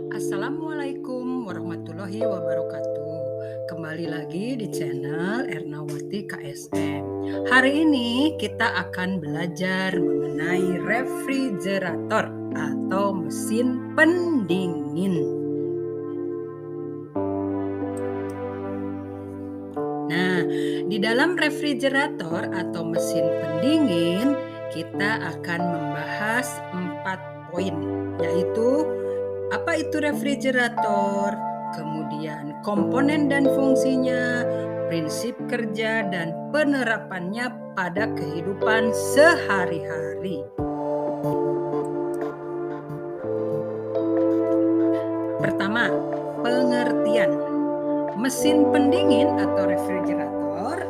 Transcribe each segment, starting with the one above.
Assalamualaikum warahmatullahi wabarakatuh. Kembali lagi di channel Ernawati KSM. Hari ini kita akan belajar mengenai refrigerator atau mesin pendingin. Nah, di dalam refrigerator atau mesin pendingin kita akan membahas 4 poin, yaitu apa itu refrigerator, kemudian komponen dan fungsinya, prinsip kerja dan penerapannya pada kehidupan sehari-hari. Pertama, pengertian. Mesin pendingin atau refrigerator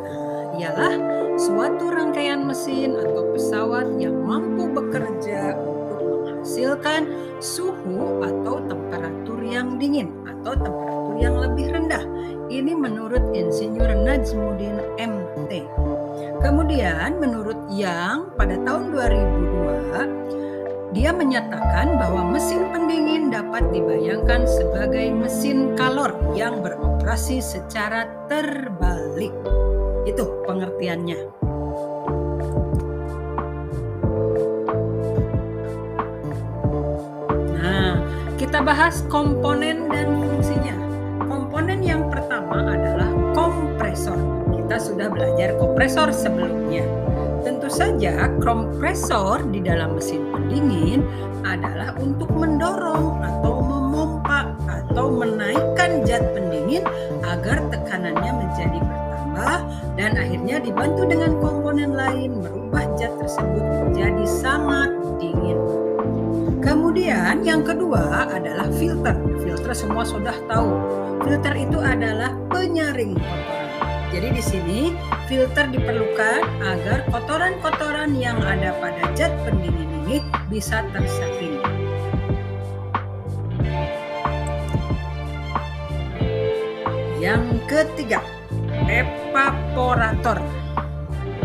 ialah suatu rangkaian mesin atau pesawat yang mampu bekerja untuk menghasilkan suhu atau temperatur yang dingin atau temperatur yang lebih rendah. Ini menurut Insinyur Najmuddin MT. Kemudian menurut Yang pada tahun 2002, dia menyatakan bahwa mesin pendingin dapat dibayangkan sebagai mesin kalor yang beroperasi secara terbalik. Itu pengertiannya. Nah, kita bahas komponen dan fungsinya. Komponen yang pertama adalah kompresor. Kita sudah belajar kompresor sebelumnya. Tentu saja kompresor di dalam mesin pendingin adalah untuk mendorong atau memompa atau menaikkan zat pendingin agar tekanannya menjadi bertambah dan akhirnya dibantu dengan komponen lain merubah zat tersebut menjadi sangat dingin. Kemudian yang kedua adalah filter. Filter semua sudah tahu. Filter itu adalah penyaring kotoran. Jadi di sini filter diperlukan agar kotoran-kotoran yang ada pada zat pendingin ini bisa tersaring. Yang ketiga, evaporator.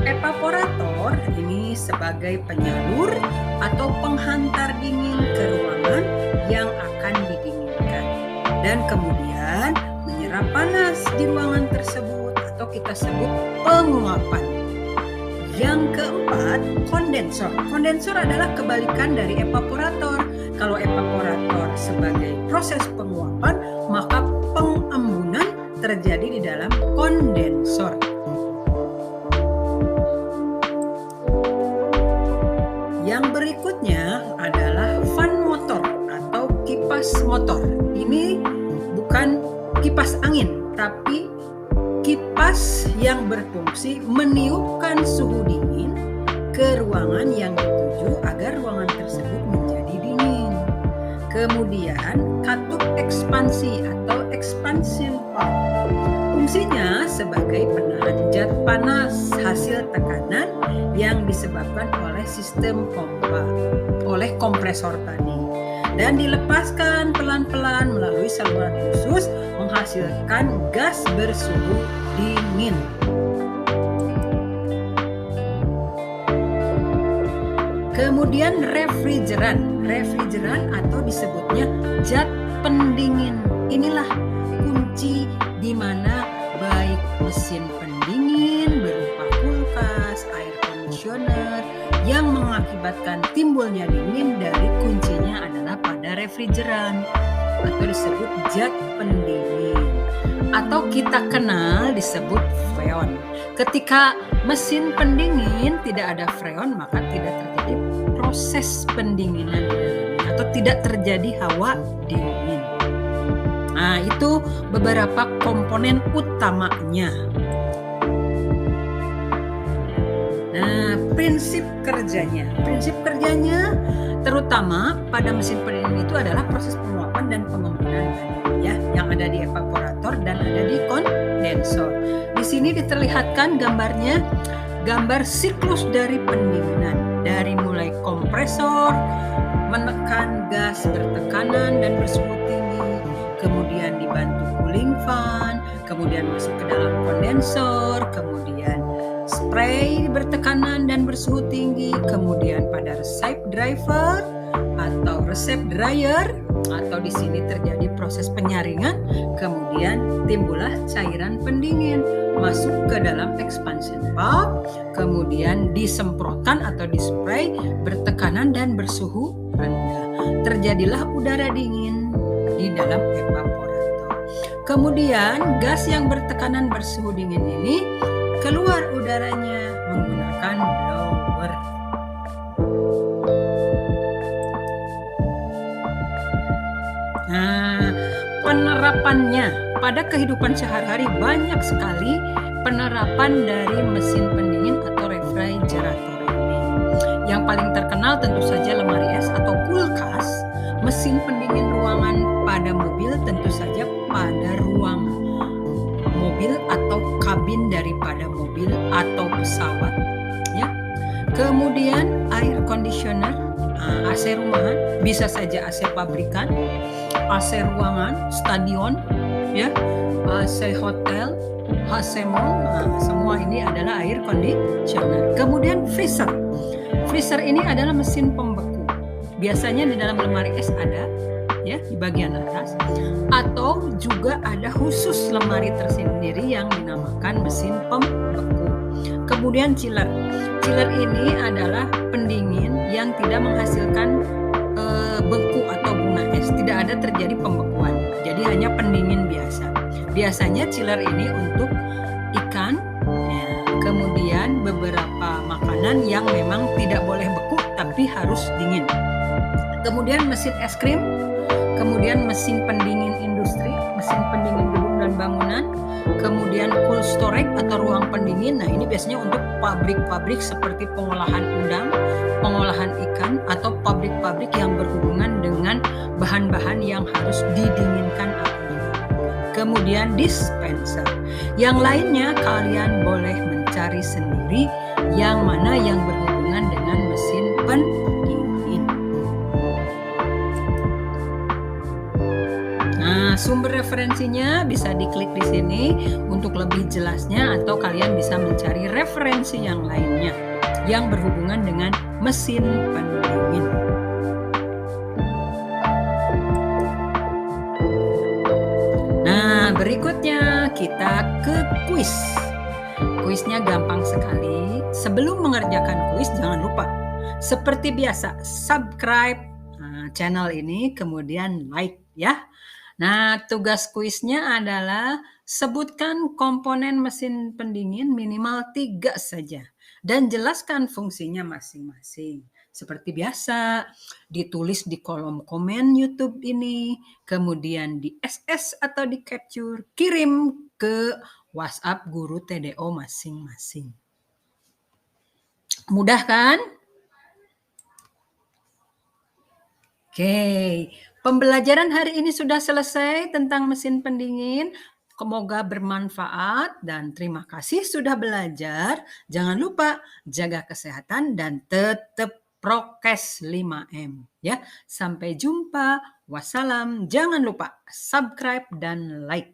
Evaporator ini sebagai penyalur atau penghantar dingin ke ruangan yang akan didinginkan dan kemudian menyerap panas di ruangan tersebut atau kita sebut penguapan. Yang keempat, kondensor. Kondensor adalah kebalikan dari evaporator. Kalau evaporator sebagai proses penguapan, maka pengembunan terjadi di dalam kondensor. Yang berikutnya adalah fan motor atau kipas motor. Ini bukan kipas angin, tapi kipas yang berfungsi meniupkan suhu dingin ke ruangan yang dituju agar ruangan tersebut menjadi dingin. Kemudian katup ekspansi atau expansion pump. Fungsinya sebagai penahan zat panas hasil tekanan yang disebabkan oleh sistem pompa, oleh kompresor tadi. Dan dilepaskan pelan-pelan melalui saluran khusus menghasilkan gas bersuhu dingin. Kemudian refrigeran. Refrigeran atau disebutnya zat pendingin. Inilah kunci di mana baik mesin pendingin berupa kulkas, air conditioner yang mengakibatkan timbulnya dingin dari kuncinya adalah pada refrigeran atau disebut zat pendingin atau kita kenal disebut freon. Ketika mesin pendingin tidak ada freon maka tidak terjadi proses pendinginan di dalamnya atau tidak terjadi hawa dingin. Nah, itu beberapa komponen utamanya. Nah, prinsip kerjanya. Prinsip kerjanya terutama pada mesin pendingin itu adalah proses penguapan dan pengembunan ya, yang ada di evaporator dan ada di kondensor. Di sini diterlihatkan gambarnya, gambar siklus dari pendinginan dari mulai kompresor menekan gas bertekanan dan bersuhu tinggi, kemudian dibantu cooling fan, kemudian masuk ke dalam kondensor, kemudian spray bertekanan dan bersuhu tinggi, kemudian pada receive driver atau receive dryer atau di sini terjadi proses penyaringan, kemudian timbullah cairan pendingin masuk ke dalam expansion valve, kemudian disemprotkan atau dispray bertekanan dan bersuhu rendah. Terjadilah udara dingin di dalam evaporator. Kemudian gas yang bertekanan bersuhu dingin ini keluar udaranya menggunakan blower. Nah, penerapannya pada kehidupan sehari-hari banyak sekali penerapan dari mesin pendingin atau refrigerator ini. Yang paling terkenal tentu saja lemari es atau kulkas, mesin pendingin ruangan pada mobil, tentu saja pada ruang mobil atau kabin daripada mobil atau pesawat, ya. Kemudian air conditioner, AC rumahan, bisa saja AC pabrikan, AC ruangan, stadion, ya, AC hotel, AC mall, semua ini adalah air conditioner. Kemudian freezer. Freezer ini adalah mesin pembeku. Biasanya di dalam lemari es ada, ya, di bagian atas, atau juga ada khusus lemari tersendiri yang dinamakan mesin pembeku. Kemudian chiller. Chiller ini adalah pendingin yang tidak menghasilkan beku atau bunga es, tidak ada terjadi pembekuan, jadi hanya pendingin biasa. Biasanya chiller ini untuk ikan, ya, kemudian beberapa makanan yang memang tidak boleh beku tapi harus dingin. Kemudian mesin es krim, kemudian mesin pendingin industri, mesin pendingin gedung dan bangunan, kemudian cold storage atau ruang pendingin. Nah, ini biasanya untuk pabrik-pabrik seperti pengolahan udang, pengolahan ikan, atau pabrik-pabrik yang berhubungan dengan bahan-bahan yang harus didinginkan atau didinginkan. Kemudian dispenser. Yang lainnya kalian boleh mencari sendiri yang mana yang berhubungan dengan mesin pendingin. Nah, sumber referensinya bisa diklik di sini untuk lebih jelasnya, atau kalian bisa mencari referensi yang lainnya yang berhubungan dengan mesin pendingin. Nah, berikutnya kita ke kuis. Kuisnya gampang sekali. Sebelum mengerjakan kuis, jangan lupa seperti biasa subscribe channel ini, kemudian like, ya. Nah, tugas kuisnya adalah sebutkan komponen mesin pendingin minimal 3 saja dan jelaskan fungsinya masing-masing. Seperti biasa, ditulis di kolom komen YouTube ini, kemudian di SS atau di capture, kirim ke WhatsApp guru TDO masing-masing. Mudah kan? Oke, pembelajaran hari ini sudah selesai tentang mesin pendingin. Semoga bermanfaat dan terima kasih sudah belajar. Jangan lupa jaga kesehatan dan tetap prokes 5M, ya. Sampai jumpa. Wassalam. Jangan lupa subscribe dan like.